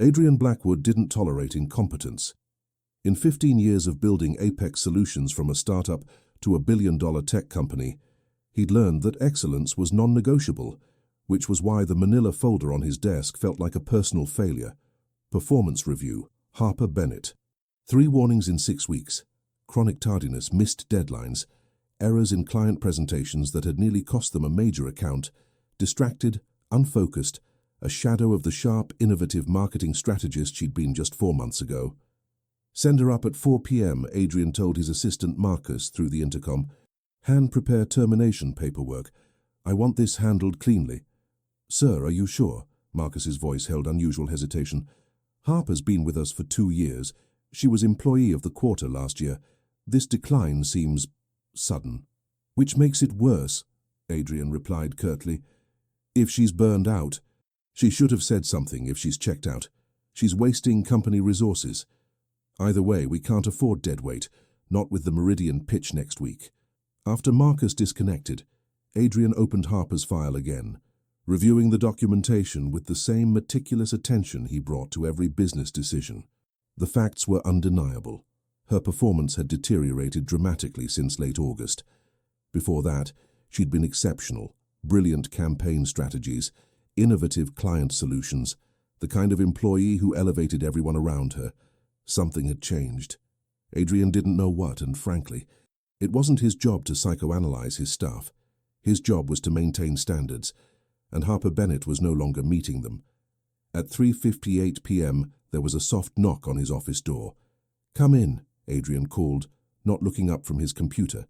Adrian Blackwood didn't tolerate incompetence. In 15 years of building Apex Solutions from a startup to a billion-dollar tech company, he'd learned that excellence was non-negotiable, which was why the manila folder on his desk felt like a personal failure. Performance review, Harper Bennett. 3 warnings in 6 weeks. Chronic tardiness, missed deadlines, errors in client presentations that had nearly cost them a major account, distracted, unfocused, a shadow of the sharp, innovative marketing strategist she'd been just 4 months ago. "Send her up at 4 p.m., Adrian told his assistant Marcus through the intercom. "Hand-prepare termination paperwork. I want this handled cleanly." "Sir, are you sure?" Marcus's voice held unusual hesitation. "Harper's been with us for 2 years. She was employee of the quarter last year. This decline seems sudden." "Which makes it worse," Adrian replied curtly. "If she's burned out, she should have said something if she's checked out. She's wasting company resources. Either way, we can't afford dead weight, not with the Meridian pitch next week." After Marcus disconnected, Adrian opened Harper's file again, reviewing the documentation with the same meticulous attention he brought to every business decision. The facts were undeniable. Her performance had deteriorated dramatically since late August. Before that, she'd been exceptional, brilliant campaign strategies, innovative client solutions, the kind of employee who elevated everyone around her. Something had changed. Adrian didn't know what, and frankly, it wasn't his job to psychoanalyze his staff. His job was to maintain standards, and Harper Bennett was no longer meeting them. At 3:58 p.m., there was a soft knock on his office door. "Come in," Adrian called, not looking up from his computer.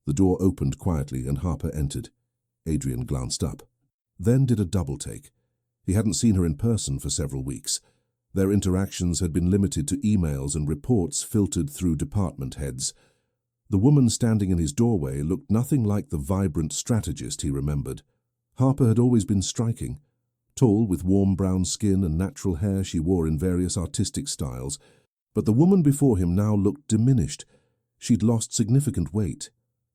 The door opened quietly and Harper entered. Adrian glanced up, then did a double-take. He hadn't seen her in person for several weeks. Their interactions had been limited to emails and reports filtered through department heads. The woman standing in his doorway looked nothing like the vibrant strategist he remembered. Harper had always been striking. Tall, with warm brown skin and natural hair she wore in various artistic styles, but the woman before him now looked diminished. She'd lost significant weight,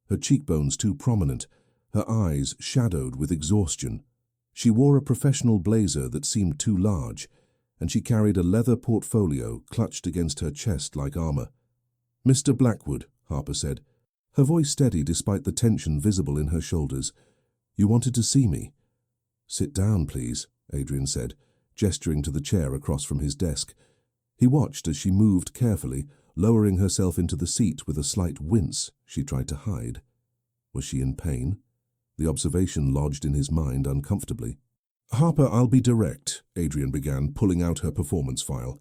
her cheekbones too prominent, her eyes shadowed with exhaustion. She wore a professional blazer that seemed too large, and she carried a leather portfolio clutched against her chest like armor. "Mr. Blackwood," Harper said, her voice steady despite the tension visible in her shoulders. "You wanted to see me?" "Sit down, please," Adrian said, gesturing to the chair across from his desk. He watched as she moved carefully, lowering herself into the seat with a slight wince she tried to hide. Was she in pain? The observation lodged in his mind uncomfortably. "Harper, I'll be direct," Adrian began, pulling out her performance file.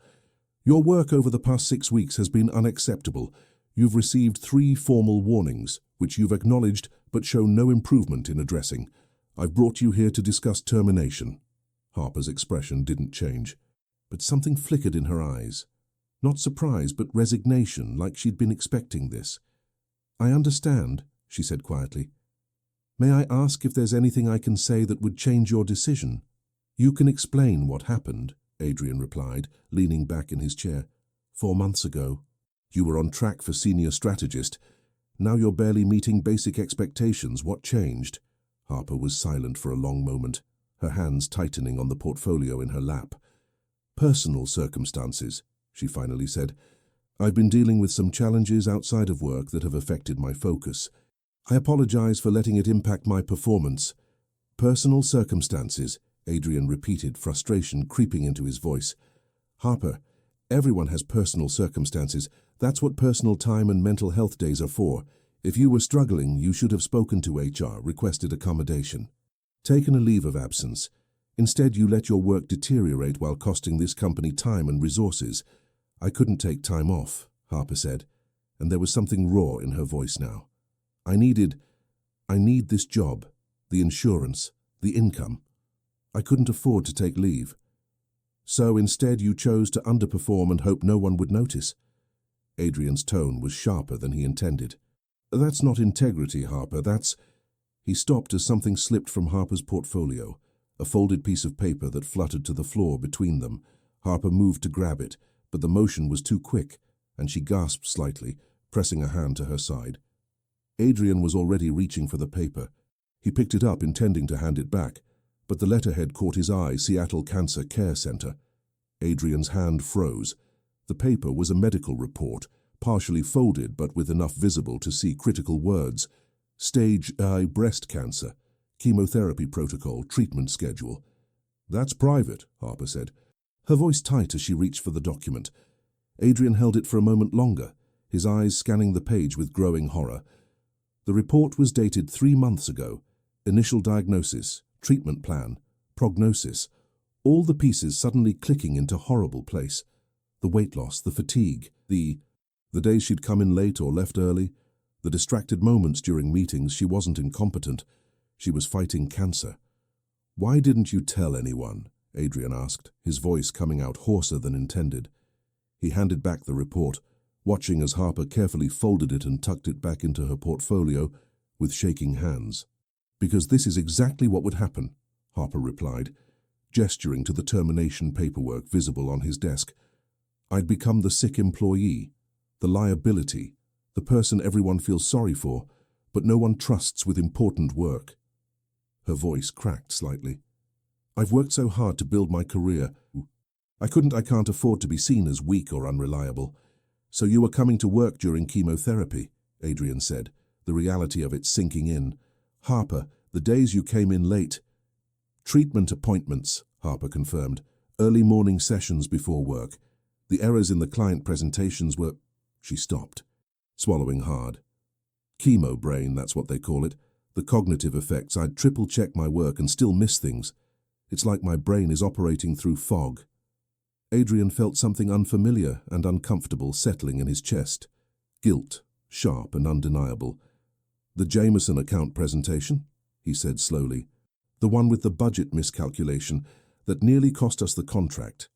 "Your work over the past 6 weeks has been unacceptable. You've received 3 formal warnings, which you've acknowledged but shown no improvement in addressing. I've brought you here to discuss termination." Harper's expression didn't change, but something flickered in her eyes. Not surprise, but resignation, like she'd been expecting this. "I understand," she said quietly. "May I ask if there's anything I can say that would change your decision?" "You can explain what happened," Adrian replied, leaning back in his chair. 4 months ago, you were on track for senior strategist. Now you're barely meeting basic expectations. What changed?" Harper was silent for a long moment, her hands tightening on the portfolio in her lap. "Personal circumstances," she finally said. "I've been dealing with some challenges outside of work that have affected my focus. I apologize for letting it impact my performance." "Personal circumstances," Adrian repeated, frustration creeping into his voice. "Harper, everyone has personal circumstances. That's what personal time and mental health days are for. If you were struggling, you should have spoken to HR, requested accommodation, taken a leave of absence. Instead, you let your work deteriorate while costing this company time and resources." "I couldn't take time off," Harper said, and there was something raw in her voice now. I need this job, the insurance, the income. I couldn't afford to take leave." "So instead you chose to underperform and hope no one would notice?" Adrian's tone was sharper than he intended. "That's not integrity, Harper, that's—" He stopped as something slipped from Harper's portfolio, a folded piece of paper that fluttered to the floor between them. Harper moved to grab it, but the motion was too quick, and she gasped slightly, pressing a hand to her side. Adrian was already reaching for the paper. He picked it up, intending to hand it back, but the letterhead caught his eye: Seattle Cancer Care Center. Adrian's hand froze. The paper was a medical report, partially folded but with enough visible to see critical words. Stage I breast cancer. Chemotherapy protocol, treatment schedule. That's private, Harper said, her voice tight as she reached for the document. Adrian held it for a moment longer, his eyes scanning the page with growing horror. The report was dated 3 months ago. Initial diagnosis, treatment plan, prognosis. All the pieces suddenly clicking into horrible place. The weight loss, the fatigue, the days she'd come in late or left early, the distracted moments during meetings. She wasn't incompetent. She was fighting cancer. "Why didn't you tell anyone?" Adrian asked, his voice coming out hoarser than intended. He handed back the report, watching as Harper carefully folded it and tucked it back into her portfolio with shaking hands. "Because this is exactly what would happen," Harper replied, gesturing to the termination paperwork visible on his desk. "I'd become the sick employee, the liability, the person everyone feels sorry for, but no one trusts with important work." Her voice cracked slightly. "I've worked so hard to build my career. I can't afford to be seen as weak or unreliable. So you were coming to work during chemotherapy," Adrian said, the reality of it sinking in. "Harper, the days you came in late." "Treatment appointments," Harper confirmed. "Early morning sessions before work. The errors in the client presentations were—" She stopped, swallowing hard. "Chemo brain, that's what they call it. The cognitive effects. I'd triple-check my work and still miss things. It's like my brain is operating through fog." Adrian felt something unfamiliar and uncomfortable settling in his chest. Guilt, sharp and undeniable. "The Jameson account presentation," he said slowly. "The one with the budget miscalculation that nearly cost us the contract."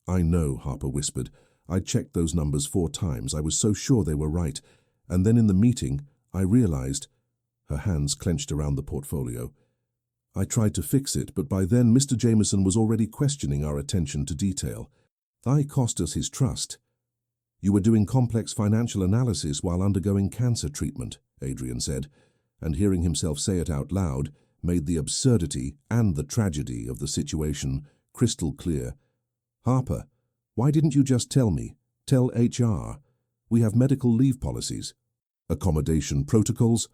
"I know," Harper whispered. "I checked those numbers 4 times. I was so sure they were right. And then in the meeting, I realized—" Her hands clenched around the portfolio. "I tried to fix it, but by then Mr. Jameson was already questioning our attention to detail. I cost us his trust." "You were doing complex financial analysis while undergoing cancer treatment," Adrian said, and hearing himself say it out loud made the absurdity and the tragedy of the situation crystal clear. "Harper, why didn't you just tell me? Tell HR. We have medical leave policies. Accommodation protocols."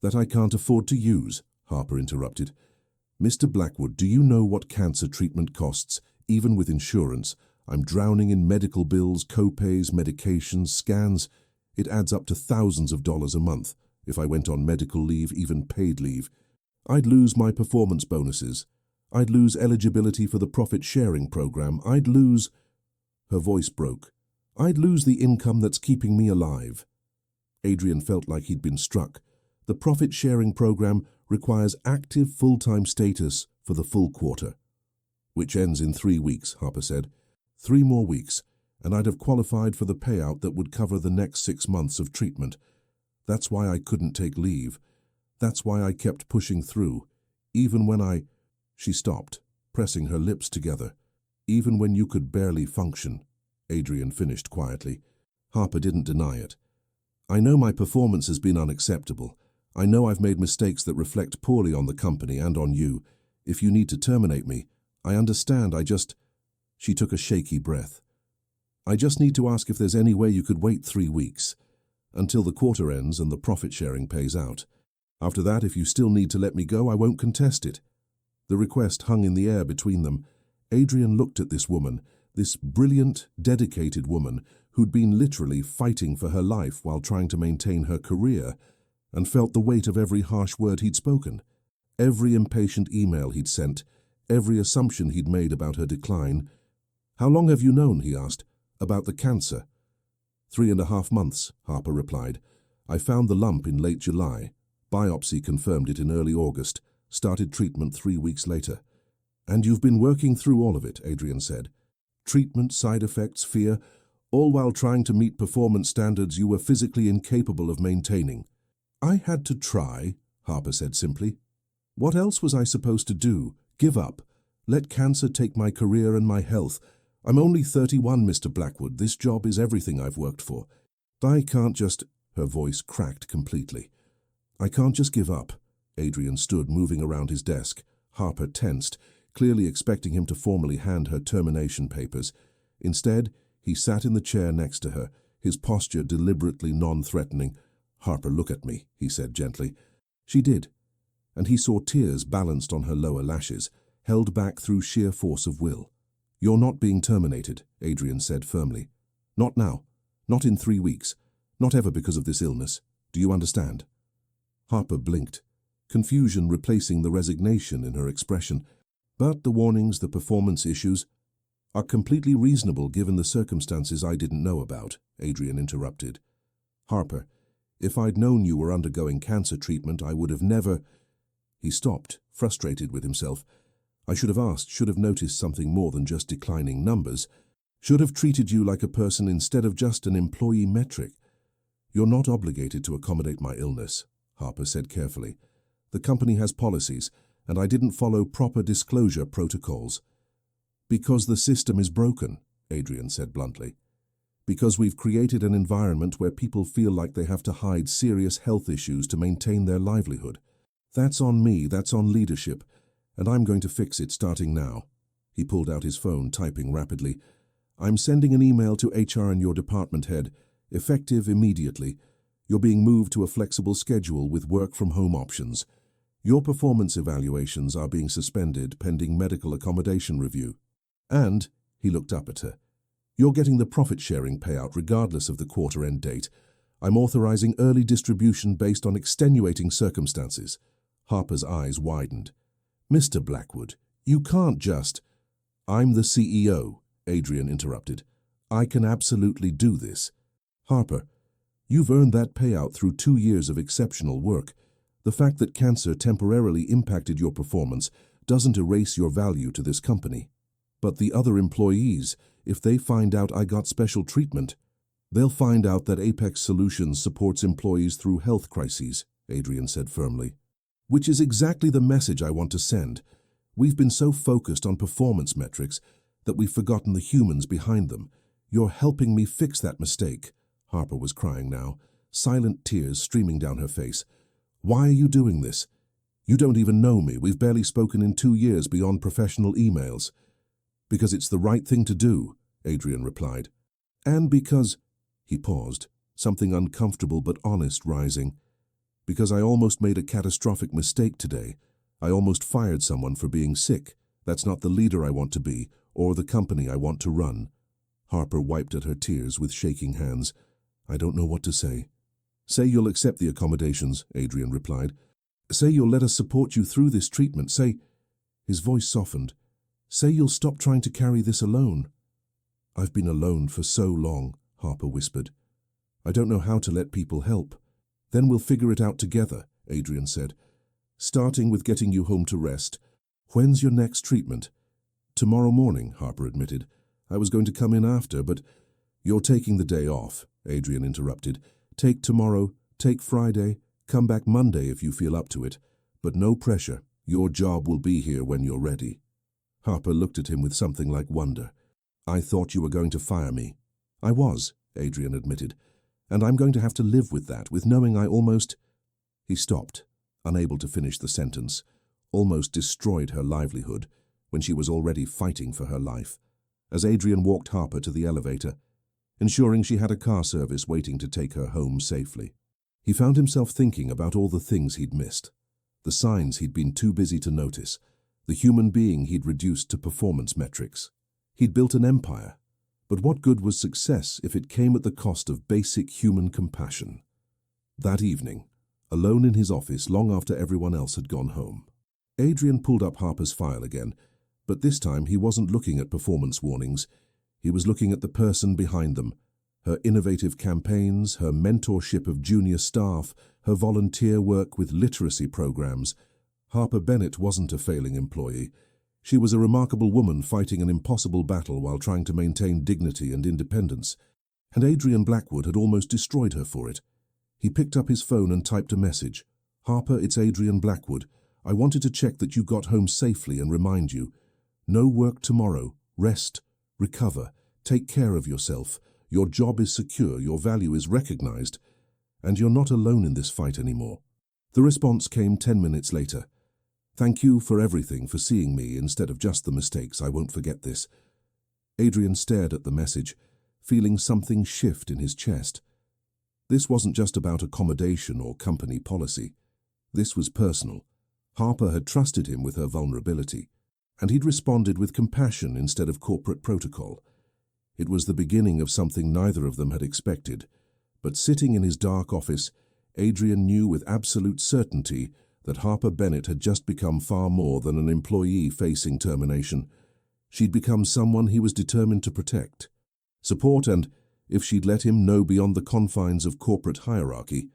"That I can't afford to use," Harper interrupted. "Mr. Blackwood, do you know what cancer treatment costs, even with insurance? I'm drowning in medical bills, co-pays, medications, scans. It adds up to thousands of dollars a month if I went on medical leave, even paid leave. I'd lose my performance bonuses. I'd lose eligibility for the profit-sharing program. I'd lose—" Her voice broke. "I'd lose the income that's keeping me alive." Adrian felt like he'd been struck. The profit-sharing program requires active full-time status for the full quarter. "Which ends in 3 weeks, Harper said. 3 more weeks, and I'd have qualified for the payout that would cover the next 6 months of treatment. That's why I couldn't take leave. That's why I kept pushing through, even when I—" She stopped, pressing her lips together. "Even when you could barely function," Adrian finished quietly. Harper didn't deny it. "I know my performance has been unacceptable. I know I've made mistakes that reflect poorly on the company and on you. If you need to terminate me, I understand. She took a shaky breath. "I just need to ask if there's any way you could wait 3 weeks, until the quarter ends and the profit-sharing pays out. After that, if you still need to let me go, I won't contest it." The request hung in the air between them. Adrian looked at this woman, this brilliant, dedicated woman who'd been literally fighting for her life while trying to maintain her career, and felt the weight of every harsh word he'd spoken, every impatient email he'd sent, every assumption he'd made about her decline. "How long have you known," he asked, "about the cancer?" 3.5 months, Harper replied. "I found the lump in late July. Biopsy confirmed it in early August. Started treatment 3 weeks later." "And you've been working through all of it," Adrian said. "Treatment, side effects, fear, all while trying to meet performance standards you were physically incapable of maintaining." "I had to try," Harper said simply. "What else was I supposed to do? Give up? Let cancer take my career and my health? I'm only 31, Mr. Blackwood. This job is everything I've worked for. I can't just—" Her voice cracked completely. "I can't just give up." Adrian stood, moving around his desk. Harper tensed. clearly expecting him to formally hand her termination papers. Instead, he sat in the chair next to her, his posture deliberately non-threatening. "Harper, look at me," he said gently. She did, and he saw tears balanced on her lower lashes, held back through sheer force of will. "You're not being terminated," Adrian said firmly. "Not now. Not in 3 weeks. Not ever because of this illness. Do you understand?" Harper blinked, confusion replacing the resignation in her expression. "But the warnings, the performance issues, are completely reasonable given the circumstances I didn't know about," Adrian interrupted. "Harper, if I'd known you were undergoing cancer treatment, I would have never—" He stopped, frustrated with himself. "I should have asked, should have noticed something more than just declining numbers. Should have treated you like a person instead of just an employee metric." "You're not obligated to accommodate my illness," Harper said carefully. "The company has policies, and I didn't follow proper disclosure protocols." "Because the system is broken," Adrian said bluntly. "Because we've created an environment where people feel like they have to hide serious health issues to maintain their livelihood. That's on me, that's on leadership, and I'm going to fix it starting now." He pulled out his phone, typing rapidly. "I'm sending an email to HR and your department head, effective immediately. You're being moved to a flexible schedule with work-from-home options. Your performance evaluations are being suspended pending medical accommodation review. And," he looked up at her, "you're getting the profit-sharing payout regardless of the quarter-end date. I'm authorizing early distribution based on extenuating circumstances." Harper's eyes widened. "Mr. Blackwood, you can't just—" "I'm the CEO," Adrian interrupted. "I can absolutely do this. Harper, you've earned that payout through 2 years of exceptional work. The fact that cancer temporarily impacted your performance doesn't erase your value to this company. But the other employees, if they find out I got special treatment, they'll find out that Apex Solutions supports employees through health crises," Adrian said firmly. "Which is exactly the message I want to send. We've been so focused on performance metrics that we've forgotten the humans behind them. You're helping me fix that mistake." Harper was crying now, silent tears streaming down her face. "Why are you doing this? You don't even know me. We've barely spoken in 2 years beyond professional emails." "Because it's the right thing to do," Adrian replied. "And because—" He paused, something uncomfortable but honest rising. "Because I almost made a catastrophic mistake today. I almost fired someone for being sick. That's not the leader I want to be, or the company I want to run." Harper wiped at her tears with shaking hands. "I don't know what to say." "Say you'll accept the accommodations," Adrian replied. "Say you'll let us support you through this treatment. Say—" His voice softened. "Say you'll stop trying to carry this alone." "I've been alone for so long," Harper whispered. "I don't know how to let people help." "Then we'll figure it out together," Adrian said. "Starting with getting you home to rest. When's your next treatment?" "Tomorrow morning," Harper admitted. "I was going to come in after, but—" "You're taking the day off," Adrian interrupted. "Take tomorrow, take Friday, come back Monday if you feel up to it. But no pressure. Your job will be here when you're ready." Harper looked at him with something like wonder. "I thought you were going to fire me." "I was," Adrian admitted. "And I'm going to have to live with that, with knowing I almost—" He stopped, unable to finish the sentence. "Almost destroyed her livelihood," when she was already fighting for her life. As Adrian walked Harper to the elevator, ensuring she had a car service waiting to take her home safely. He found himself thinking about all the things he'd missed, the signs he'd been too busy to notice, the human being he'd reduced to performance metrics. He'd built an empire, but what good was success if it came at the cost of basic human compassion? That evening, alone in his office long after everyone else had gone home, Adrian pulled up Harper's file again, but this time he wasn't looking at performance warnings. He was looking at the person behind them, her innovative campaigns, her mentorship of junior staff, her volunteer work with literacy programs. Harper Bennett wasn't a failing employee. She was a remarkable woman fighting an impossible battle while trying to maintain dignity and independence, and Adrian Blackwood had almost destroyed her for it. He picked up his phone and typed a message. "Harper, it's Adrian Blackwood. I wanted to check that you got home safely and remind you. No work tomorrow. Rest. Recover. Take care of yourself. Your job is secure, your value is recognized, and you're not alone in this fight anymore." The response came 10 minutes later. Thank you for everything, for seeing me instead of just the mistakes. I won't forget this. Adrian stared at the message, feeling something shift in his chest. This wasn't just about accommodation or company policy. This was personal. Harper had trusted him with her vulnerability, and he'd responded with compassion instead of corporate protocol. It was the beginning of something neither of them had expected, but sitting in his dark office, Adrian knew with absolute certainty that Harper Bennett had just become far more than an employee facing termination. She'd become someone he was determined to protect, support, and, if she'd let him know beyond the confines of corporate hierarchy,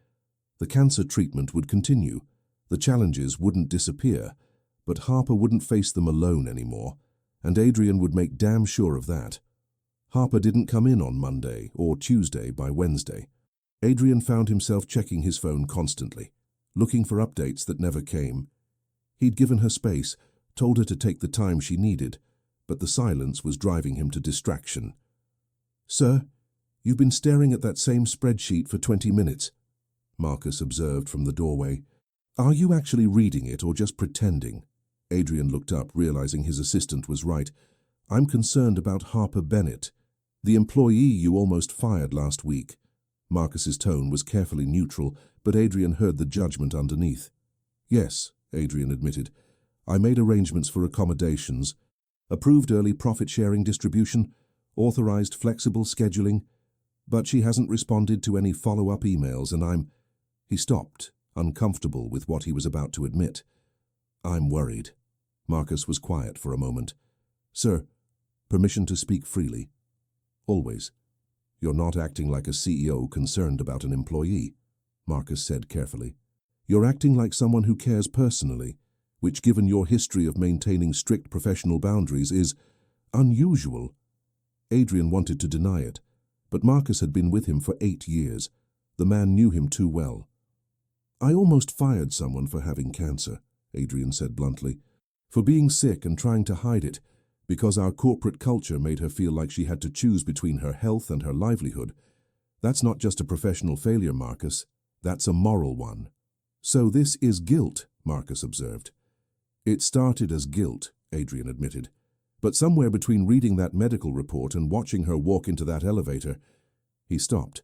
the cancer treatment would continue. The challenges wouldn't disappear, but Harper wouldn't face them alone anymore, and Adrian would make damn sure of that. Harper didn't come in on Monday or Tuesday. By Wednesday, Adrian found himself checking his phone constantly, looking for updates that never came. He'd given her space, told her to take the time she needed, but the silence was driving him to distraction. "Sir, you've been staring at that same spreadsheet for 20 minutes, Marcus observed from the doorway. "Are you actually reading it or just pretending?" Adrian looked up, realizing his assistant was right. "I'm concerned about Harper Bennett, the employee you almost fired last week." Marcus's tone was carefully neutral, but Adrian heard the judgment underneath. "Yes," Adrian admitted. "I made arrangements for accommodations, approved early profit-sharing distribution, authorized flexible scheduling, but she hasn't responded to any follow-up emails, and I'm—" He stopped, uncomfortable with what he was about to admit. "I'm worried." Marcus was quiet for a moment. "Sir, permission to speak freely?" "Always." "You're not acting like a CEO concerned about an employee," Marcus said carefully. "You're acting like someone who cares personally, which, given your history of maintaining strict professional boundaries, is unusual." Adrian wanted to deny it, but Marcus had been with him for 8 years. The man knew him too well. "I almost fired someone for having cancer," Adrian said bluntly, "for being sick and trying to hide it, because our corporate culture made her feel like she had to choose between her health and her livelihood. That's not just a professional failure, Marcus. That's a moral one." "So this is guilt," Marcus observed. "It started as guilt," Adrian admitted. "But somewhere between reading that medical report and watching her walk into that elevator—" He stopped,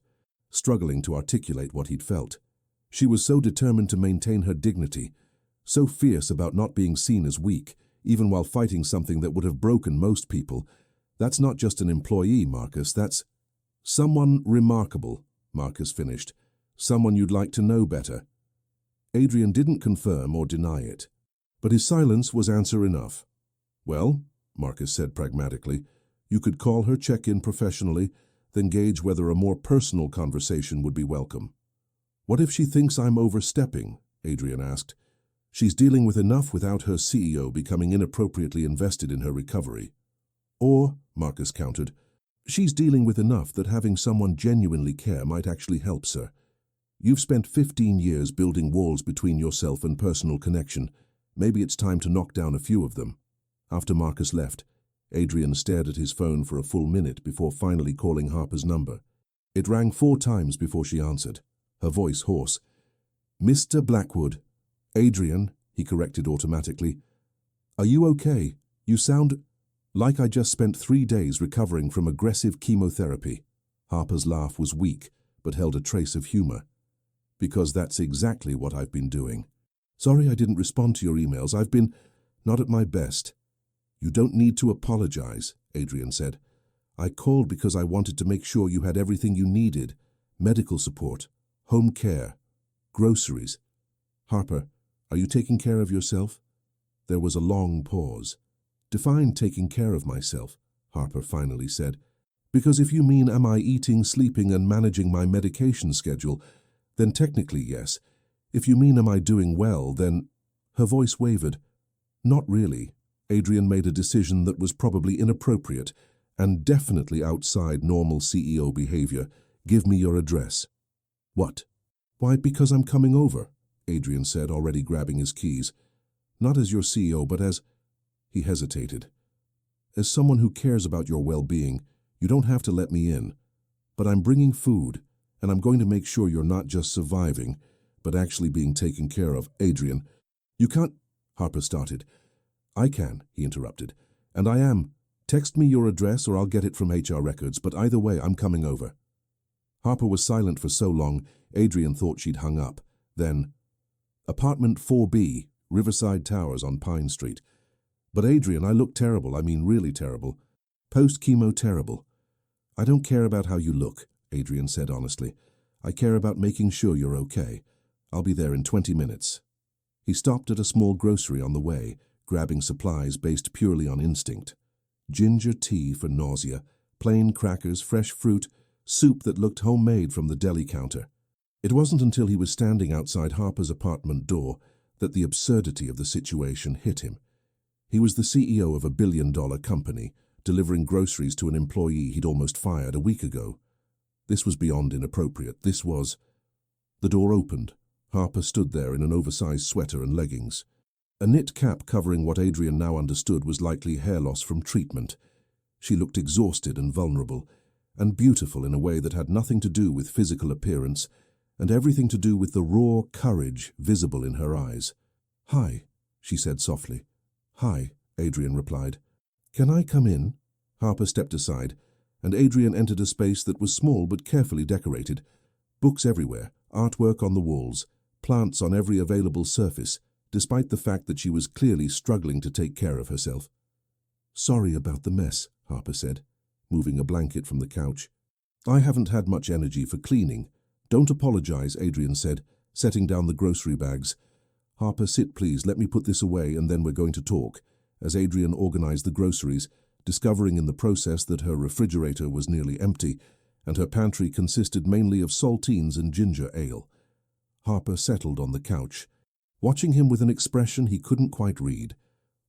struggling to articulate what he'd felt. She was so determined to maintain her dignity, so fierce about not being seen as weak, even while fighting something that would have broken most people. "That's not just an employee, Marcus, that's someone remarkable," Marcus finished. "Someone you'd like to know better." Adrian didn't confirm or deny it, but his silence was answer enough. "Well," Marcus said pragmatically, "you could call her, check in professionally, then gauge whether a more personal conversation would be welcome." "What if she thinks I'm overstepping?" Adrian asked. "She's dealing with enough without her CEO becoming inappropriately invested in her recovery." "Or," Marcus countered, "she's dealing with enough that having someone genuinely care might actually help her. You've spent 15 years building walls between yourself and personal connection. Maybe it's time to knock down a few of them." After Marcus left, Adrian stared at his phone for a full minute before finally calling Harper's number. It rang 4 times before she answered, her voice hoarse. "Mr. Blackwood." "Adrian," he corrected automatically. "Are you okay? You sound like I just spent 3 days recovering from aggressive chemotherapy." Harper's laugh was weak, but held a trace of humor. "Because that's exactly what I've been doing. Sorry I didn't respond to your emails. I've been not at my best." "You don't need to apologize," Adrian said. "I called because I wanted to make sure you had everything you needed. Medical support, home care, groceries. Harper, are you taking care of yourself?" There was a long pause. "Define taking care of myself," Harper finally said. "Because if you mean am I eating, sleeping, and managing my medication schedule, then technically yes. If you mean am I doing well, then—" Her voice wavered. "Not really." Adrian made a decision that was probably inappropriate and definitely outside normal CEO behavior. "Give me your address." "What?" "Why, because I'm coming over," Adrian said, already grabbing his keys. "Not as your CEO, but as—" He hesitated. "As someone who cares about your well-being. You don't have to let me in. But I'm bringing food, and I'm going to make sure you're not just surviving, but actually being taken care of." "Adrian, you can't—" Harper started. I can, he interrupted. And I am. Text me your address or I'll get it from HR records, but either way, I'm coming over. Harper was silent for so long, Adrian thought she'd hung up. Then, Apartment 4B, Riverside Towers on Pine Street. But Adrian, I look terrible, I mean really terrible. Post-chemo terrible. I don't care about how you look, Adrian said honestly. I care about making sure you're okay. I'll be there in 20 minutes. He stopped at a small grocery on the way, grabbing supplies based purely on instinct. Ginger tea for nausea, plain crackers, fresh fruit, soup that looked homemade from the deli counter. It wasn't until he was standing outside Harper's apartment door that the absurdity of the situation hit him. He was the CEO of a billion-dollar company, delivering groceries to an employee he'd almost fired a week ago. This was beyond inappropriate. This was... The door opened. Harper stood there in an oversized sweater and leggings. A knit cap covering what Adrian now understood was likely hair loss from treatment. She looked exhausted and vulnerable, and beautiful in a way that had nothing to do with physical appearance, and everything to do with the raw courage visible in her eyes. "Hi," she said softly. "Hi," Adrian replied. "Can I come in?" Harper stepped aside, and Adrian entered a space that was small but carefully decorated. Books everywhere, artwork on the walls, plants on every available surface, despite the fact that she was clearly struggling to take care of herself. "Sorry about the mess," Harper said, moving a blanket from the couch. "I haven't had much energy for cleaning." "Don't apologize," Adrian said, setting down the grocery bags. "Harper, sit please, let me put this away and then we're going to talk," as Adrian organized the groceries, discovering in the process that her refrigerator was nearly empty and her pantry consisted mainly of saltines and ginger ale. Harper settled on the couch, watching him with an expression he couldn't quite read.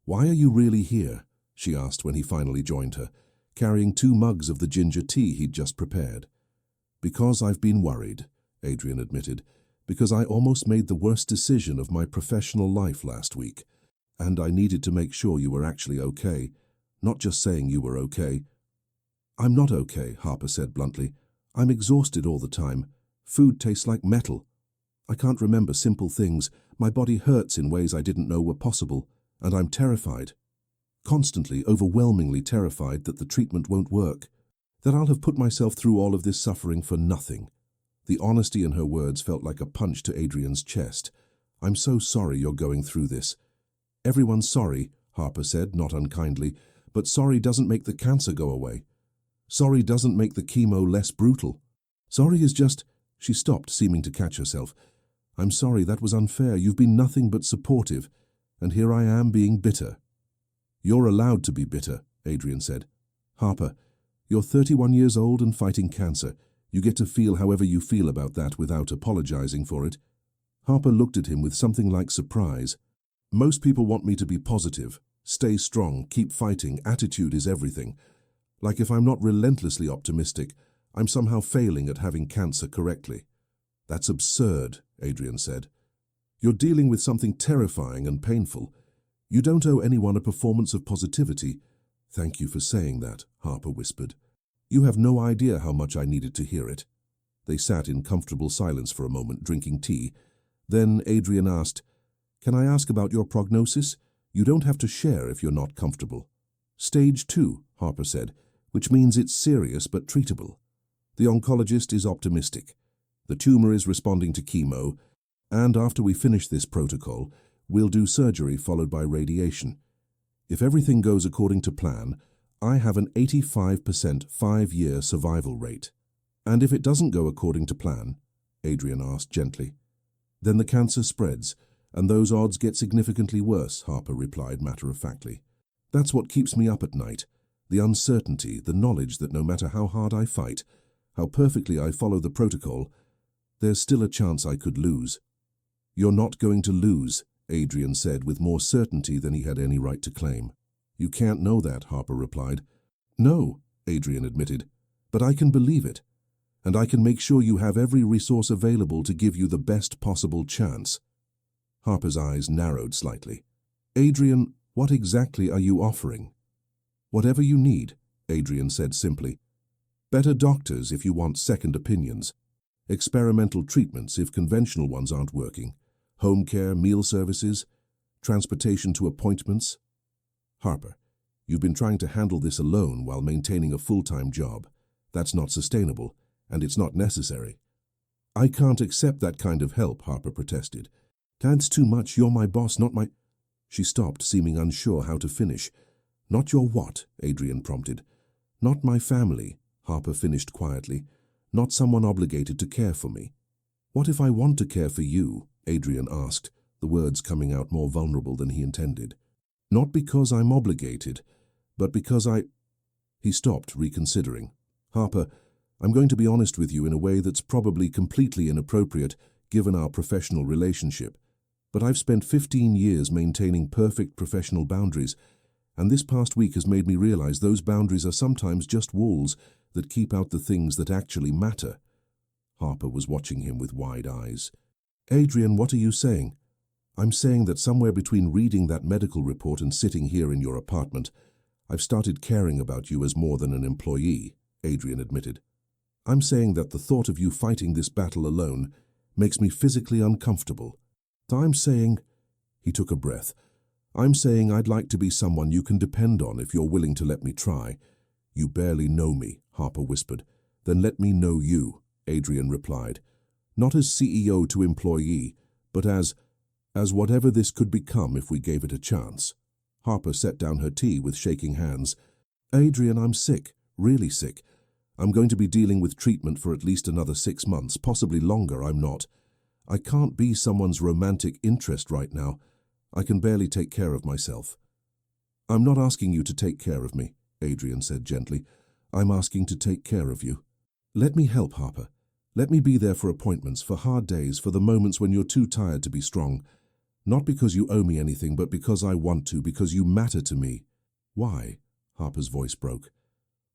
"Why are you really here?" she asked when he finally joined her, carrying 2 mugs of the ginger tea he'd just prepared. "Because I've been worried," Adrian admitted, "because I almost made the worst decision of my professional life last week, and I needed to make sure you were actually okay, not just saying you were okay." "I'm not okay," Harper said bluntly. "I'm exhausted all the time. Food tastes like metal. I can't remember simple things. My body hurts in ways I didn't know were possible, and I'm terrified. Constantly, overwhelmingly terrified that the treatment won't work, that I'll have put myself through all of this suffering for nothing." The honesty in her words felt like a punch to Adrian's chest. "I'm so sorry you're going through this." "Everyone's sorry," Harper said, not unkindly, "but sorry doesn't make the cancer go away. Sorry doesn't make the chemo less brutal. Sorry is just..." She stopped, seeming to catch herself. "I'm sorry, that was unfair. You've been nothing but supportive, and here I am being bitter." "You're allowed to be bitter," Adrian said. "Harper, you're 31 years old and fighting cancer. You get to feel however you feel about that without apologizing for it." Harper looked at him with something like surprise. "Most people want me to be positive, stay strong, keep fighting, attitude is everything. Like if I'm not relentlessly optimistic, I'm somehow failing at having cancer correctly." "That's absurd," Adrian said. "You're dealing with something terrifying and painful. You don't owe anyone a performance of positivity." "Thank you for saying that," Harper whispered. "You have no idea how much I needed to hear it." They sat in comfortable silence for a moment, drinking tea. Then Adrian asked, "Can I ask about your prognosis? You don't have to share if you're not comfortable." "Stage 2, Harper said, "which means it's serious but treatable. The oncologist is optimistic. The tumor is responding to chemo, and after we finish this protocol, we'll do surgery followed by radiation. If everything goes according to plan, I have an 85% 5-year survival rate." "And if it doesn't go according to plan?" Adrian asked gently. "Then the cancer spreads, and those odds get significantly worse," Harper replied matter-of-factly. "That's what keeps me up at night. The uncertainty, the knowledge that no matter how hard I fight, how perfectly I follow the protocol, there's still a chance I could lose." "You're not going to lose," Adrian said with more certainty than he had any right to claim. "You can't know that," Harper replied. "No," Adrian admitted, "but I can believe it, and I can make sure you have every resource available to give you the best possible chance." Harper's eyes narrowed slightly. "Adrian, what exactly are you offering?" "Whatever you need," Adrian said simply. "Better doctors if you want second opinions. Experimental treatments if conventional ones aren't working. Home care, meal services. transportation to appointments. Harper, you've been trying to handle this alone while maintaining a full-time job. That's not sustainable, and it's not necessary. I can't accept that kind of help, Harper protested. That's too much. You're my boss, not my... She stopped, seeming unsure how to finish. Not your what? Adrian prompted. Not my family, Harper finished quietly. Not someone obligated to care for me. What if I want to care for you? Adrian asked, the words coming out more vulnerable than he intended. Not because I'm obligated, but because I... He stopped, reconsidering. Harper, I'm going to be honest with you in a way that's probably completely inappropriate given our professional relationship. But I've spent 15 years maintaining perfect professional boundaries, and this past week has made me realize those boundaries are sometimes just walls that keep out the things that actually matter. Harper was watching him with wide eyes. Adrian, what are you saying? I'm saying that somewhere between reading that medical report and sitting here in your apartment, I've started caring about you as more than an employee, Adrian admitted. I'm saying that the thought of you fighting this battle alone makes me physically uncomfortable. I'm saying... He took a breath. I'm saying I'd like to be someone you can depend on if you're willing to let me try. You barely know me, Harper whispered. Then let me know you, Adrian replied. Not as CEO to employee, but as whatever this could become if we gave it a chance. Harper set down her tea with shaking hands. Adrian, I'm sick, really sick. I'm going to be dealing with treatment for at least another 6 months, possibly longer. I'm not. I can't be someone's romantic interest right now. I can barely take care of myself. I'm not asking you to take care of me, Adrian said gently. I'm asking to take care of you. Let me help, Harper. Let me be there for appointments, for hard days, for the moments when you're too tired to be strong. Not because you owe me anything, but because I want to, because you matter to me. Why? Harper's voice broke.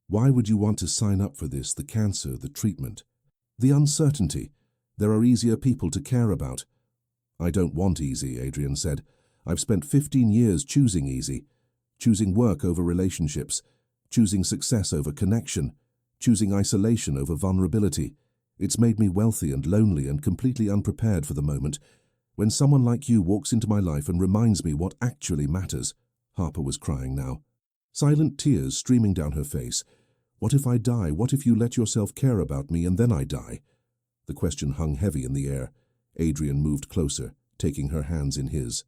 Why would you want to sign up for this, the cancer, the treatment? The uncertainty. There are easier people to care about. I don't want easy, Adrian said. I've spent 15 years choosing easy. Choosing work over relationships. Choosing success over connection. Choosing isolation over vulnerability. It's made me wealthy and lonely and completely unprepared for the moment. When someone like you walks into my life and reminds me what actually matters. Harper was crying now. Silent tears streaming down her face. What if I die? What if you let yourself care about me and then I die? The question hung heavy in the air. Adrian moved closer, taking her hands in his.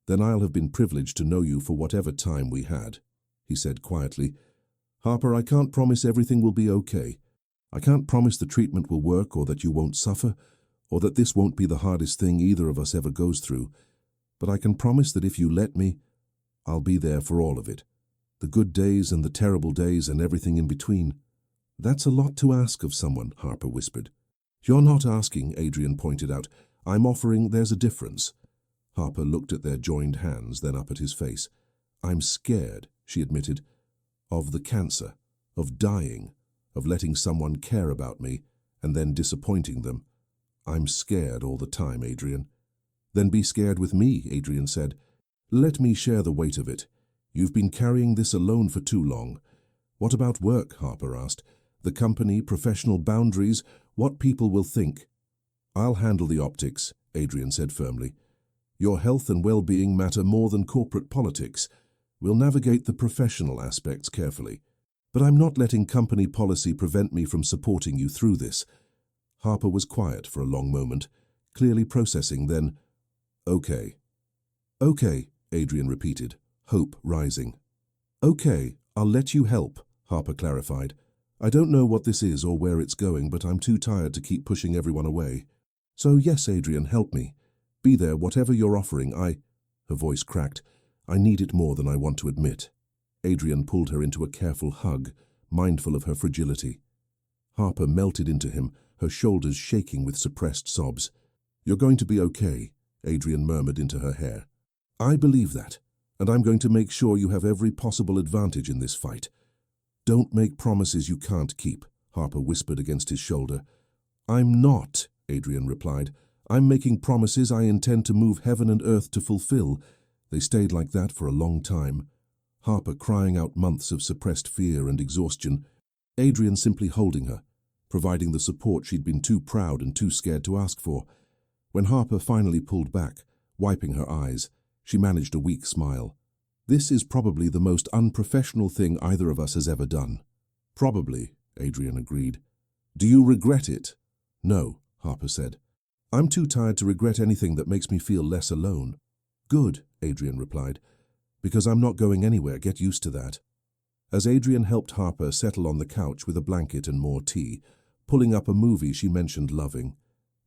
Then I'll have been privileged to know you for whatever time we had, he said quietly. Harper, I can't promise everything will be okay. I can't promise the treatment will work or that you won't suffer, or that this won't be the hardest thing either of us ever goes through. But I can promise that if you let me, I'll be there for all of it. The good days and the terrible days and everything in between. That's a lot to ask of someone, Harper whispered. You're not asking, Adrian pointed out. I'm offering. There's a difference. Harper looked at their joined hands, then up at his face. I'm scared, she admitted, of the cancer, of dying, of letting someone care about me and then disappointing them. I'm scared all the time, Adrian. Then be scared with me, Adrian said. Let me share the weight of it. You've been carrying this alone for too long. What about work? Harper asked. The company, professional boundaries, what people will think. I'll handle the optics, Adrian said firmly. Your health and well-being matter more than corporate politics. We'll navigate the professional aspects carefully. But I'm not letting company policy prevent me from supporting you through this. Harper was quiet for a long moment, clearly processing, then, Okay. Okay, Adrian repeated, hope rising. Okay, I'll let you help, Harper clarified. I don't know what this is or where it's going, but I'm too tired to keep pushing everyone away. So yes, Adrian, help me. Be there, whatever you're offering. Her voice cracked. I need it more than I want to admit. Adrian pulled her into a careful hug, mindful of her fragility. Harper melted into him, her shoulders shaking with suppressed sobs. You're going to be okay, Adrian murmured into her hair. I believe that, and I'm going to make sure you have every possible advantage in this fight. Don't make promises you can't keep, Harper whispered against his shoulder. I'm not, Adrian replied. I'm making promises I intend to move heaven and earth to fulfill. They stayed like that for a long time. Harper crying out months of suppressed fear and exhaustion. Adrian simply holding her, providing the support she'd been too proud and too scared to ask for. When Harper finally pulled back, wiping her eyes, She managed a weak smile. This is probably the most unprofessional thing either of us has ever done. Probably, Adrian agreed. Do you regret it? No, Harper said. I'm too tired to regret anything that makes me feel less alone. Good, Adrian replied. Because I'm not going anywhere, get used to that. As Adrian helped Harper settle on the couch with a blanket and more tea, pulling up a movie she mentioned loving,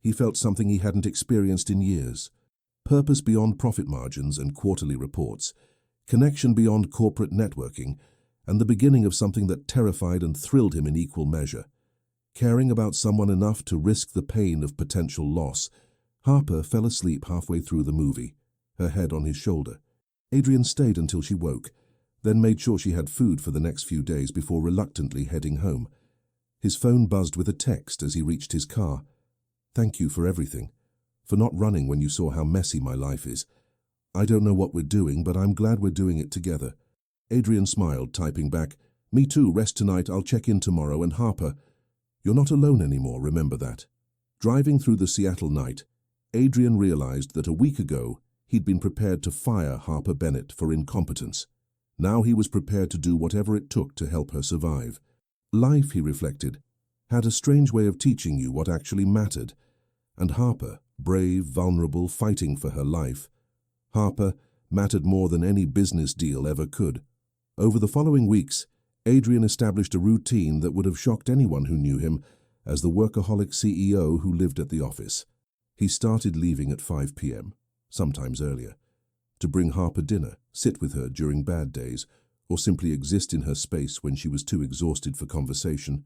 he felt something he hadn't experienced in years. Purpose beyond profit margins and quarterly reports, connection beyond corporate networking, and the beginning of something that terrified and thrilled him in equal measure. Caring about someone enough to risk the pain of potential loss, Harper fell asleep halfway through the movie, her head on his shoulder. Adrian stayed until she woke, then made sure she had food for the next few days before reluctantly heading home. His phone buzzed with a text as he reached his car. Thank you for everything. For not running when you saw how messy my life is. I don't know what we're doing, but I'm glad we're doing it together. Adrian smiled, typing back, Me too, rest tonight, I'll check in tomorrow, and Harper, you're not alone anymore, remember that. Driving through the Seattle night, Adrian realized that a week ago he'd been prepared to fire Harper Bennett for incompetence. Now he was prepared to do whatever it took to help her survive. Life, he reflected, had a strange way of teaching you what actually mattered. And Harper, brave, vulnerable, fighting for her life. Harper mattered more than any business deal ever could. Over the following weeks, Adrian established a routine that would have shocked anyone who knew him as the workaholic CEO who lived at the office. He started leaving at 5 p.m., sometimes earlier, to bring Harper dinner, sit with her during bad days, or simply exist in her space when she was too exhausted for conversation.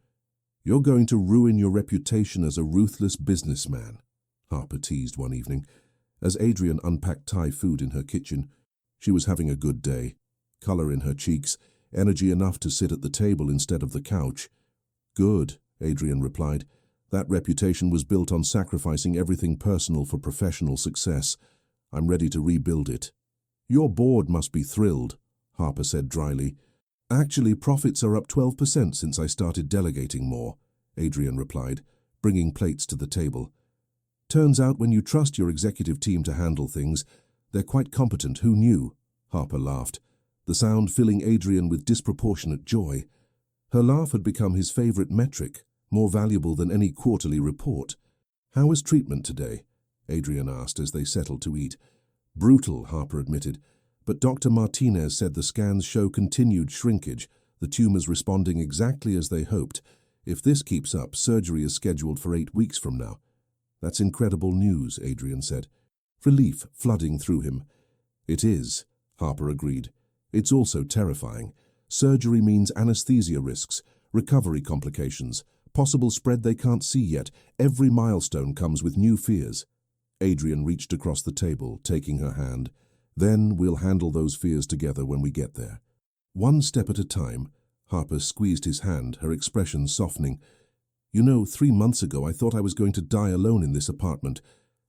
You're going to ruin your reputation as a ruthless businessman, Harper teased one evening. As Adrian unpacked Thai food in her kitchen, she was having a good day. Color in her cheeks, energy enough to sit at the table instead of the couch. Good, Adrian replied. That reputation was built on sacrificing everything personal for professional success. I'm ready to rebuild it. Your board must be thrilled, Harper said dryly. Actually, profits are up 12% since I started delegating more, Adrian replied, bringing plates to the table. Turns out when you trust your executive team to handle things, they're quite competent. Who knew? Harper laughed, the sound filling Adrian with disproportionate joy. Her laugh had become his favorite metric, more valuable than any quarterly report. How was treatment today? Adrian asked as they settled to eat. Brutal, Harper admitted, but Dr. Martinez said the scans show continued shrinkage, the tumors responding exactly as they hoped. If this keeps up, surgery is scheduled for 8 weeks from now. That's incredible news, Adrian said, relief flooding through him. It is, Harper agreed. It's also terrifying. Surgery means anesthesia risks, recovery complications, possible spread they can't see yet. Every milestone comes with new fears. Adrian reached across the table, taking her hand. Then we'll handle those fears together when we get there. One step at a time, Harper squeezed his hand, her expression softening. You know, 3 months ago I thought I was going to die alone in this apartment,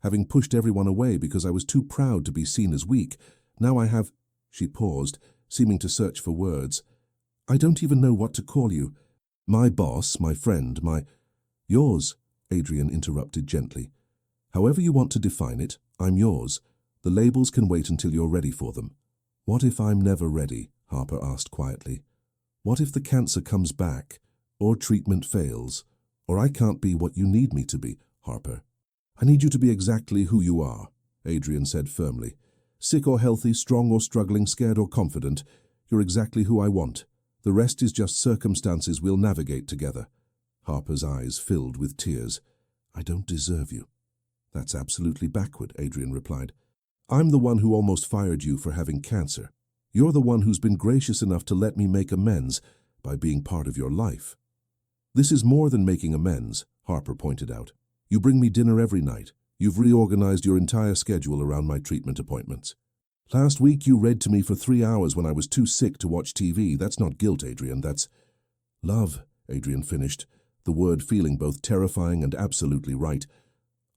having pushed everyone away because I was too proud to be seen as weak. Now I have... She paused, seeming to search for words. I don't even know what to call you. My boss, my friend, my... Yours, Adrian interrupted gently. However you want to define it, I'm yours. The labels can wait until you're ready for them. What if I'm never ready? Harper asked quietly. What if the cancer comes back, or treatment fails, or I can't be what you need me to be, Harper? I need you to be exactly who you are, Adrian said firmly. Sick or healthy, strong or struggling, scared or confident, you're exactly who I want. The rest is just circumstances we'll navigate together. Harper's eyes filled with tears. I don't deserve you. That's absolutely backward, Adrian replied. I'm the one who almost fired you for having cancer. You're the one who's been gracious enough to let me make amends by being part of your life. This is more than making amends, Harper pointed out. You bring me dinner every night. You've reorganized your entire schedule around my treatment appointments. Last week you read to me for 3 hours when I was too sick to watch TV. That's not guilt, Adrian, that's love, Adrian finished, the word feeling both terrifying and absolutely right.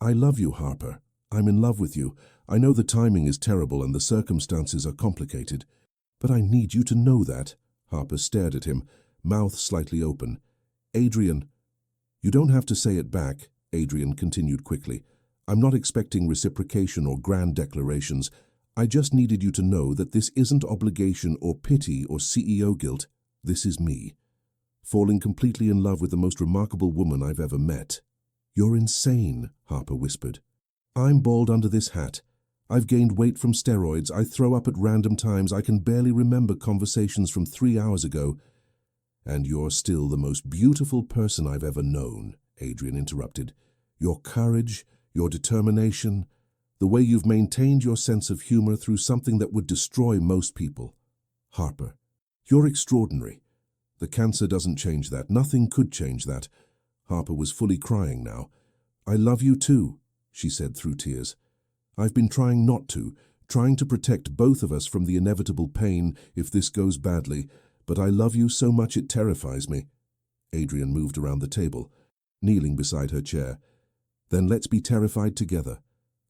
I love you, Harper. I'm in love with you. I know the timing is terrible and the circumstances are complicated, but I need you to know that. Harper stared at him, mouth slightly open. Adrian, you don't have to say it back, Adrian continued quickly. I'm not expecting reciprocation or grand declarations. I just needed you to know that this isn't obligation or pity or CEO guilt. This is me, falling completely in love with the most remarkable woman I've ever met." "You're insane," Harper whispered. "I'm bald under this hat. I've gained weight from steroids. I throw up at random times. I can barely remember conversations from 3 hours ago. And you're still the most beautiful person I've ever known," Adrian interrupted. "Your courage, your determination, the way you've maintained your sense of humor through something that would destroy most people. Harper, you're extraordinary. The cancer doesn't change that. Nothing could change that." Harper was fully crying now. "I love you too," she said through tears. "I've been trying not to, trying to protect both of us from the inevitable pain if this goes badly, but I love you so much it terrifies me." Adrian moved around the table, kneeling beside her chair. "Then let's be terrified together.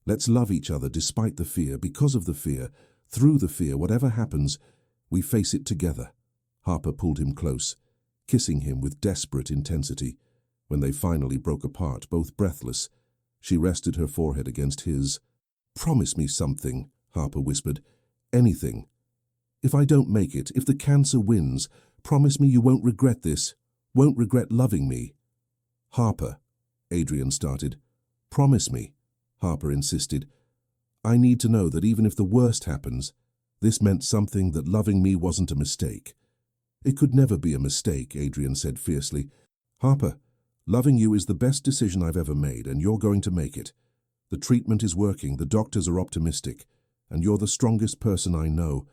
Let's love each other despite the fear, because of the fear, through the fear, whatever happens, we face it together." Harper pulled him close, kissing him with desperate intensity. When they finally broke apart, both breathless, she rested her forehead against his. "Promise me something," Harper whispered. "Anything. If I don't make it, if the cancer wins, promise me you won't regret this, won't regret loving me." "Harper," Adrian started. "Promise me," Harper insisted. "I need to know that even if the worst happens, this meant something, that loving me wasn't a mistake." "It could never be a mistake," Adrian said fiercely. "Harper, loving you is the best decision I've ever made, and you're going to make it. The treatment is working, the doctors are optimistic, and you're the strongest person I know.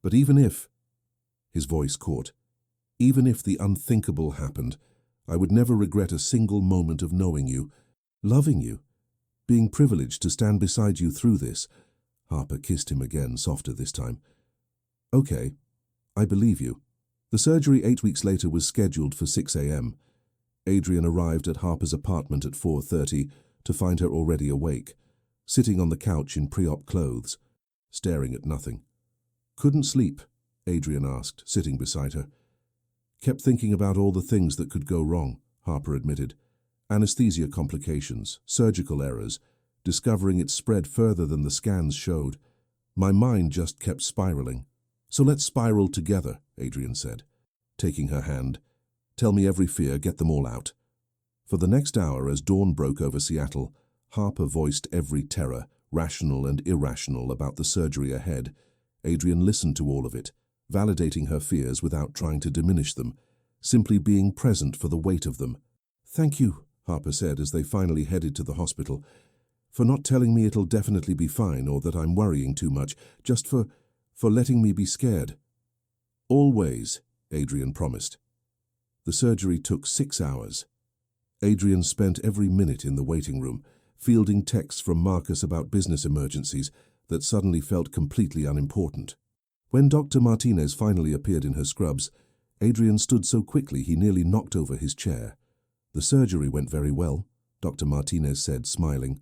But even if," his voice caught, "even if the unthinkable happened, I would never regret a single moment of knowing you, loving you, being privileged to stand beside you through this." Harper kissed him again, softer this time. "Okay, I believe you." The surgery 8 weeks later was scheduled for 6 a.m. Adrian arrived at Harper's apartment at 4:30 to find her already awake, sitting on the couch in pre-op clothes, staring at nothing. "Couldn't sleep?" Adrian asked, sitting beside her. "Kept thinking about all the things that could go wrong," Harper admitted. "Anesthesia complications, surgical errors, discovering it spread further than the scans showed. My mind just kept spiraling." "So let's spiral together," Adrian said, taking her hand. "Tell me every fear, get them all out." For the next hour, as dawn broke over Seattle, Harper voiced every terror, rational and irrational, about the surgery ahead. Adrian listened to all of it, validating her fears without trying to diminish them, simply being present for the weight of them. "Thank you," Harper said as they finally headed to the hospital, "for not telling me it'll definitely be fine or that I'm worrying too much, just for letting me be scared." "Always," Adrian promised. The surgery took 6 hours. Adrian spent every minute in the waiting room, fielding texts from Marcus about business emergencies that suddenly felt completely unimportant. When Dr. Martinez finally appeared in her scrubs, Adrian stood so quickly he nearly knocked over his chair. "The surgery went very well," Dr. Martinez said, smiling.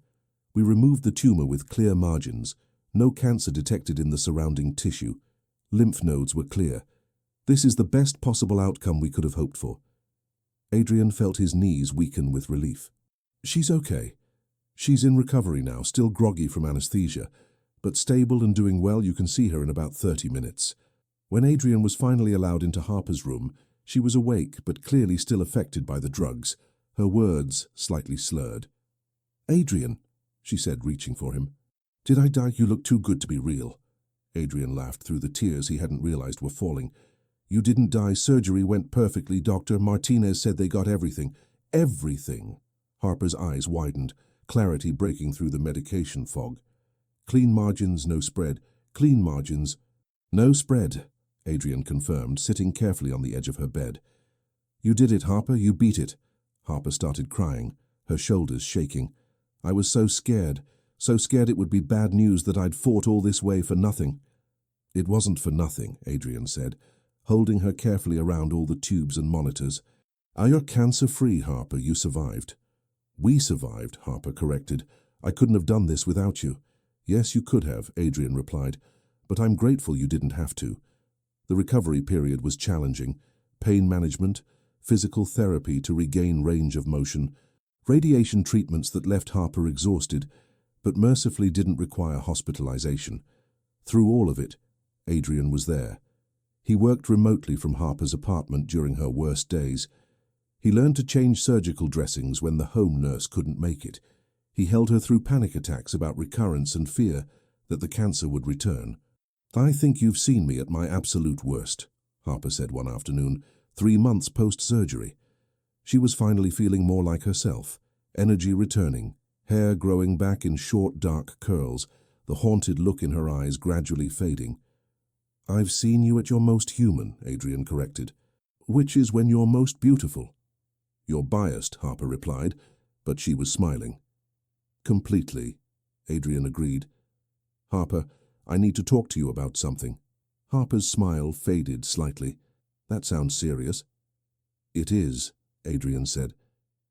"We removed the tumor with clear margins, no cancer detected in the surrounding tissue. Lymph nodes were clear. This is the best possible outcome we could have hoped for." Adrian felt his knees weaken with relief. "She's okay. She's in recovery now, still groggy from anesthesia, but stable and doing well. You can see her in about 30 minutes. When Adrian was finally allowed into Harper's room, she was awake but clearly still affected by the drugs, her words slightly slurred. "Adrian," she said, reaching for him. "Did I die? You look too good to be real." Adrian laughed through the tears he hadn't realized were falling. "You didn't die. Surgery went perfectly. Dr. Martinez said they got everything." "Everything?" Harper's eyes widened, clarity breaking through the medication fog. "Clean margins, no spread. Clean margins, no spread," Adrian confirmed, sitting carefully on the edge of her bed. "You did it, Harper. You beat it." Harper started crying, her shoulders shaking. "I was so scared it would be bad news, that I'd fought all this way for nothing." "It wasn't for nothing," Adrian said, holding her carefully around all the tubes and monitors. "You're cancer-free, Harper. You survived." "We survived," Harper corrected. "I couldn't have done this without you." "Yes, you could have," Adrian replied, "but I'm grateful you didn't have to." The recovery period was challenging. Pain management, physical therapy to regain range of motion, radiation treatments that left Harper exhausted, but mercifully didn't require hospitalization. Through all of it, Adrian was there. He worked remotely from Harper's apartment during her worst days. He learned to change surgical dressings when the home nurse couldn't make it. He held her through panic attacks about recurrence and fear that the cancer would return. "I think you've seen me at my absolute worst," Harper said one afternoon, 3 months post-surgery. She was finally feeling more like herself, energy returning, hair growing back in short, dark curls, the haunted look in her eyes gradually fading. "I've seen you at your most human," Adrian corrected, "which is when you're most beautiful." "You're biased," Harper replied, but she was smiling. "Completely," Adrian agreed. "Harper, I need to talk to you about something." Harper's smile faded slightly. "That sounds serious." "It is," Adrian said.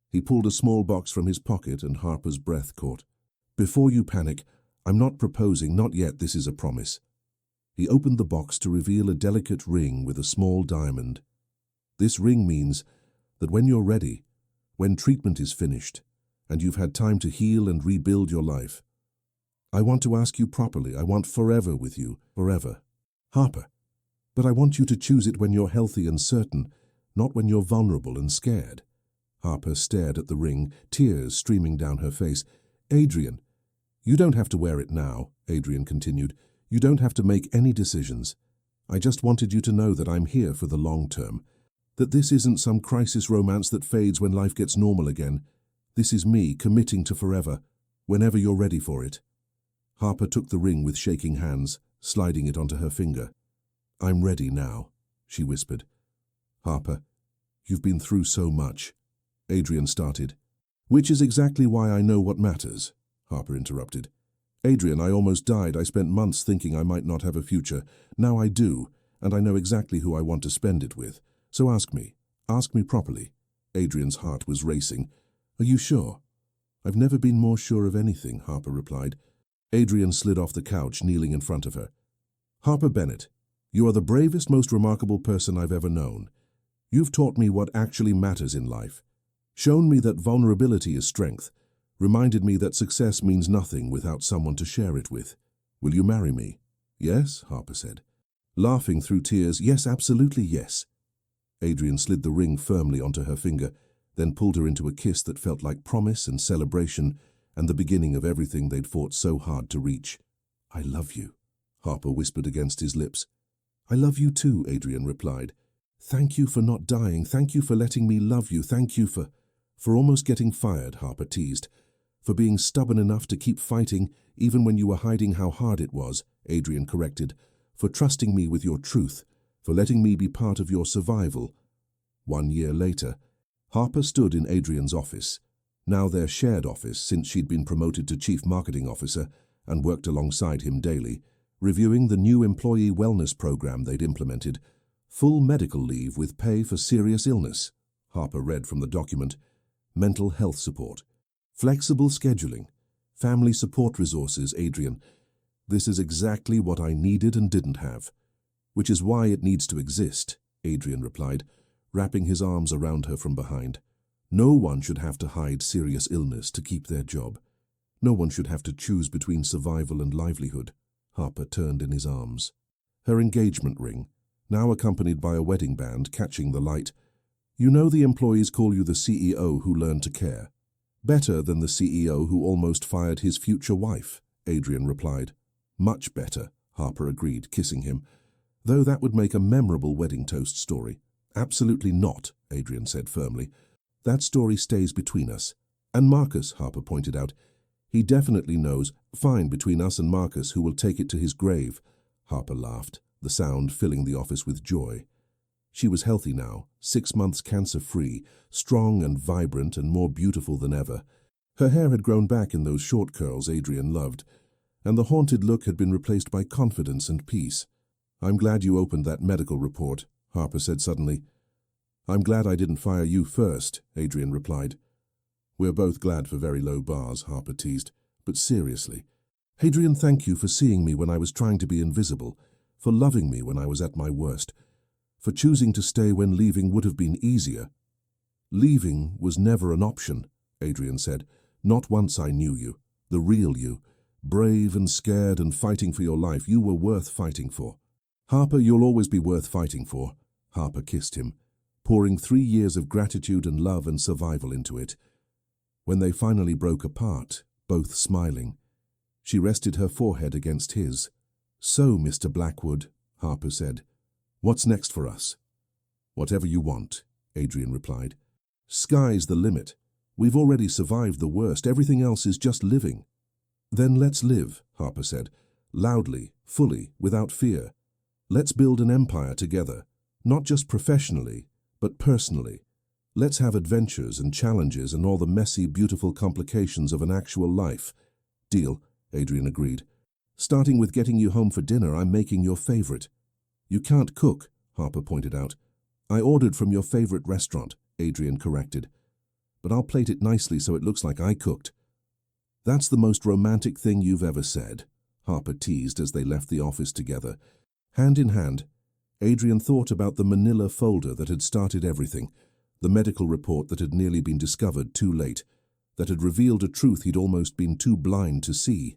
He pulled a small box from his pocket and Harper's breath caught. "Before you panic, I'm not proposing, not yet, this is a promise." He opened the box to reveal a delicate ring with a small diamond. "This ring means that when you're ready, when treatment is finished, and you've had time to heal and rebuild your life, I want to ask you properly. I want forever with you, forever." "Harper, but I want you to choose it when you're healthy and certain, not when you're vulnerable and scared." Harper stared at the ring, tears streaming down her face. "Adrian, you don't have to wear it now," Adrian continued. "You don't have to make any decisions. I just wanted you to know that I'm here for the long term, that this isn't some crisis romance that fades when life gets normal again. This is me committing to forever, whenever you're ready for it." Harper took the ring with shaking hands, sliding it onto her finger. "I'm ready now," she whispered. "Harper, you've been through so much," Adrian started. "Which is exactly why I know what matters," Harper interrupted. "Adrian, I almost died. I spent months thinking I might not have a future. Now I do, and I know exactly who I want to spend it with. So ask me properly." Adrian's heart was racing. "Are you sure?" "I've never been more sure of anything," Harper replied. Adrian slid off the couch, kneeling in front of her. "Harper Bennett, you are the bravest, most remarkable person I've ever known. You've taught me what actually matters in life, shown me that vulnerability is strength, reminded me that success means nothing without someone to share it with. Will you marry me?" "Yes," Harper said, laughing through tears. "Yes, absolutely yes." Adrian slid the ring firmly onto her finger, then pulled her into a kiss that felt like promise and celebration and the beginning of everything they'd fought so hard to reach. "I love you," Harper whispered against his lips. "I love you too," Adrian replied. "Thank you for not dying. Thank you for letting me love you. Thank you for almost getting fired," Harper teased. "For being stubborn enough to keep fighting, even when you were hiding how hard it was," Adrian corrected. "For trusting me with your truth, for letting me be part of your survival." 1 year later, Harper stood in Adrian's office, now their shared office since she'd been promoted to Chief Marketing Officer and worked alongside him daily, reviewing the new employee wellness program they'd implemented. "Full medical leave with pay for serious illness," Harper read from the document. "Mental health support. Flexible scheduling. Family support resources, Adrian. This is exactly what I needed and didn't have. Which is why it needs to exist," Adrian replied, wrapping his arms around her from behind. "No one should have to hide serious illness to keep their job. No one should have to choose between survival and livelihood." Harper turned in his arms. Her engagement ring, now accompanied by a wedding band, catching the light. "You know the employees call you the CEO who learned to care. Better than the CEO who almost fired his future wife," Adrian replied. "Much better," Harper agreed, kissing him. "Though that would make a memorable wedding toast story." "Absolutely not," Adrian said firmly. "That story stays between us. And Marcus," Harper pointed out. "He definitely knows. Fine, between us and Marcus, who will take it to his grave." Harper laughed, the sound filling the office with joy. She was healthy now, 6 months cancer-free, strong and vibrant and more beautiful than ever. Her hair had grown back in those short curls Adrian loved, and the haunted look had been replaced by confidence and peace. "I'm glad you opened that medical report," Harper said suddenly. "I'm glad I didn't fire you first," Adrian replied. "We're both glad for very low bars," Harper teased. "But seriously, Adrian, thank you for seeing me when I was trying to be invisible, for loving me when I was at my worst, for choosing to stay when leaving would have been easier." "Leaving was never an option," Adrian said. "Not once I knew you, the real you. Brave and scared and fighting for your life, you were worth fighting for. Harper, you'll always be worth fighting for. Harper kissed him, pouring 3 years of gratitude and love and survival into it. When they finally broke apart, both smiling, she rested her forehead against his. "So, Mr. Blackwood," Harper said, "what's next for us?" "Whatever you want," Adrian replied. "Sky's the limit. We've already survived the worst. Everything else is just living." "Then let's live," Harper said, loudly, fully, without fear. "Let's build an empire together, not just professionally, but personally. Let's have adventures and challenges and all the messy, beautiful complications of an actual life." "Deal," Adrian agreed. "Starting with getting you home for dinner, I'm making your favorite." "You can't cook," Harper pointed out. "I ordered from your favorite restaurant," Adrian corrected. "But I'll plate it nicely so it looks like I cooked." "That's the most romantic thing you've ever said," Harper teased as they left the office together. Hand in hand, Adrian thought about the manila folder that had started everything, the medical report that had nearly been discovered too late, that had revealed a truth he'd almost been too blind to see.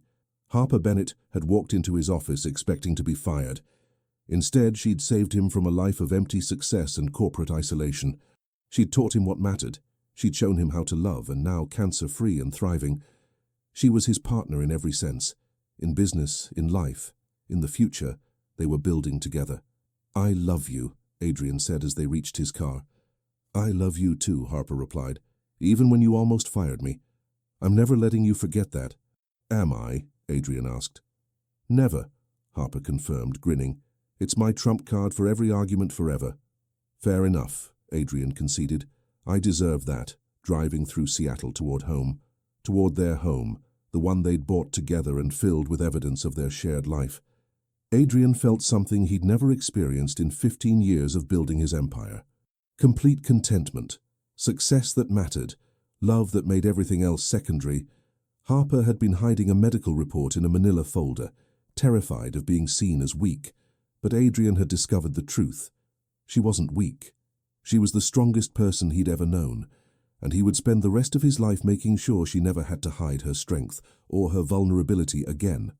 Harper Bennett had walked into his office expecting to be fired. Instead, she'd saved him from a life of empty success and corporate isolation. She'd taught him what mattered. She'd shown him how to love, and now, cancer-free and thriving, she was his partner in every sense. In business, in life, in the future, they were building together. "I love you," Adrian said as they reached his car. "I love you too," Harper replied, "even when you almost fired me. I'm never letting you forget that." "Am I?" Adrian asked. "Never," Harper confirmed, grinning. "It's my trump card for every argument forever." "Fair enough," Adrian conceded. "I deserve that," driving through Seattle toward home. Toward their home, the one they'd bought together and filled with evidence of their shared life. Adrian felt something he'd never experienced in 15 years of building his empire. Complete contentment, success that mattered, love that made everything else secondary. Harper had been hiding a medical report in a manila folder, terrified of being seen as weak. But Adrian had discovered the truth. She wasn't weak. She was the strongest person he'd ever known, and he would spend the rest of his life making sure she never had to hide her strength or her vulnerability again.